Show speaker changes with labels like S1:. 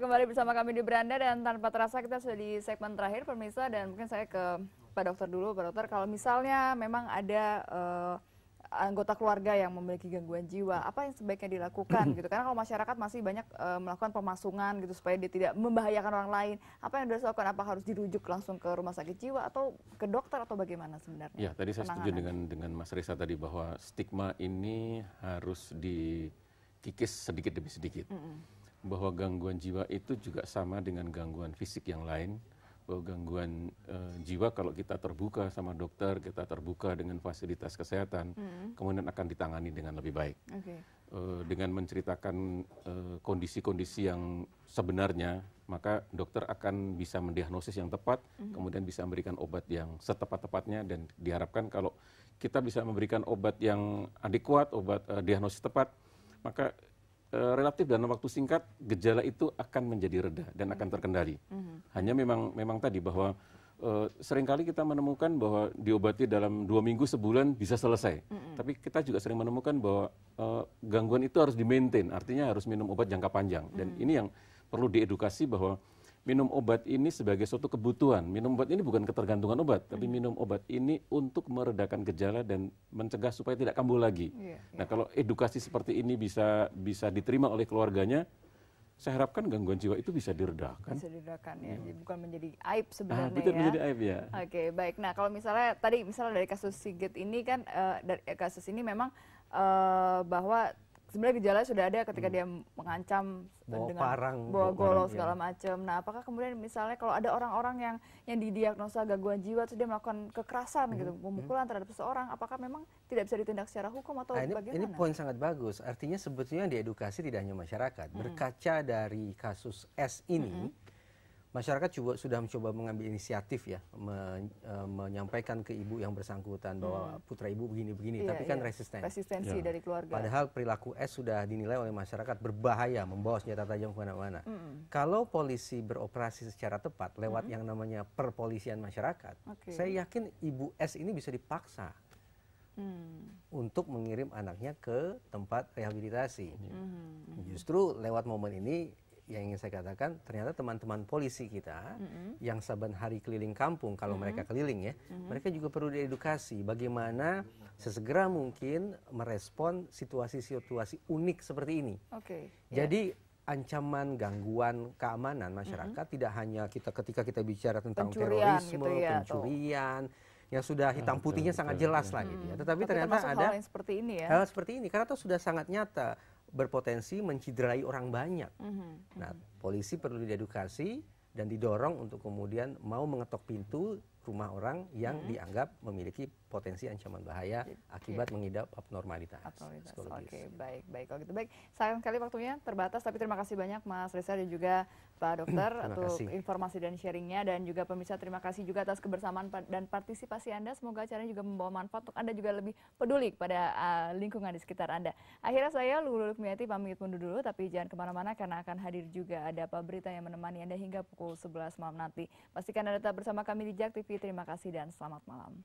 S1: kembali bersama kami di Beranda dan tanpa terasa kita sudah di segmen terakhir pemirsa, dan mungkin saya ke Pak Dokter dulu. Pak Dokter, kalau misalnya memang ada anggota keluarga yang memiliki gangguan jiwa, apa yang sebaiknya dilakukan gitu? Karena kalau masyarakat masih banyak melakukan pemasungan gitu supaya dia tidak membahayakan orang lain. Apa yang harus dilakukan? Apa harus dirujuk langsung ke rumah sakit jiwa atau ke dokter atau bagaimana sebenarnya?
S2: Ya, tadi saya setuju dengan Mas Reza tadi bahwa stigma ini harus dikikis sedikit demi sedikit. Bahwa gangguan jiwa itu juga sama dengan gangguan fisik yang lain. Bahwa gangguan jiwa kalau kita terbuka sama dokter, kita terbuka dengan fasilitas kesehatan, kemudian akan ditangani dengan lebih baik. Dengan menceritakan kondisi-kondisi yang sebenarnya, maka dokter akan bisa mendiagnosis yang tepat, kemudian bisa memberikan obat yang setepat-tepatnya, dan diharapkan kalau kita bisa memberikan obat yang adekuat, obat diagnosis tepat, maka relatif dalam waktu singkat gejala itu akan menjadi reda dan akan terkendali. Hanya memang tadi bahwa seringkali kita menemukan bahwa diobati dalam 2 minggu, sebulan bisa selesai. Tapi kita juga sering menemukan bahwa gangguan itu harus di-maintain, artinya harus minum obat jangka panjang. Dan ini yang perlu diedukasi bahwa minum obat ini sebagai suatu kebutuhan. Minum obat ini bukan ketergantungan obat, tapi minum obat ini untuk meredakan gejala dan mencegah supaya tidak kambuh lagi. Nah, kalau edukasi seperti ini bisa diterima oleh keluarganya, saya harapkan gangguan jiwa itu bisa diredakan.
S1: Bisa diredakan ya, jadi bukan menjadi aib sebenarnya
S2: bukan
S1: ya.
S2: menjadi aib ya.
S1: Oke, baik. Nah, kalau misalnya dari kasus Sigit ini kan, dari kasus ini memang bahwa sebenarnya gejalanya sudah ada ketika dia mengancam
S3: bawa
S1: dengan
S3: parang,
S1: bawa golok segala macam. Nah, apakah kemudian misalnya kalau ada orang-orang yang didiagnosa gangguan jiwa terus dia melakukan kekerasan gitu, pemukulan terhadap seseorang, apakah memang tidak bisa ditindak secara hukum atau bagaimana?
S3: Ini poin sangat bagus. Artinya sebetulnya diedukasi tidak hanya masyarakat. Berkaca dari kasus S ini, masyarakat juga sudah mencoba mengambil inisiatif ya, menyampaikan ke ibu yang bersangkutan bahwa putra ibu begini-begini, tapi kan
S1: resistensi dari keluarga.
S3: Padahal perilaku S sudah dinilai oleh masyarakat berbahaya, membawa senjata tajam kemana-mana. Kalau polisi beroperasi secara tepat lewat yang namanya perpolisian masyarakat, saya yakin ibu S ini bisa dipaksa untuk mengirim anaknya ke tempat rehabilitasi. Justru lewat momen ini yang ingin saya katakan, ternyata teman-teman polisi kita yang saban hari keliling kampung, kalau mereka keliling ya, mereka juga perlu diedukasi bagaimana sesegera mungkin merespon situasi-situasi unik seperti ini. Jadi ancaman gangguan keamanan masyarakat tidak hanya ketika kita bicara tentang terorisme, gitu ya, pencurian, yang sudah hitam putihnya sangat jelas lah gitu ya. Tetapi ternyata ada
S1: hal yang seperti ini ya.
S3: Hal seperti ini karena itu sudah sangat nyata berpotensi menciderai orang banyak. Nah, polisi perlu diedukasi dan didorong untuk kemudian mau mengetok pintu rumah orang yang dianggap memiliki potensi ancaman bahaya akibat mengidap abnormalitas.
S1: Oke, baik. Kalau gitu baik. Sayang sekali waktunya terbatas, tapi terima kasih banyak Mas Reza dan juga Pak Dokter untuk informasi dan sharingnya, dan juga pemirsa terima kasih juga atas kebersamaan dan partisipasi Anda. Semoga acaranya juga membawa manfaat untuk Anda juga lebih peduli kepada lingkungan di sekitar Anda. Akhirnya saya Lulu Lukmiati pamit undur dulu, tapi jangan kemana-mana karena akan hadir juga ada Pak Berita yang menemani Anda hingga pukul 11 malam nanti. Pastikan Anda tetap bersama kami di JAK TV. Terima kasih dan selamat malam.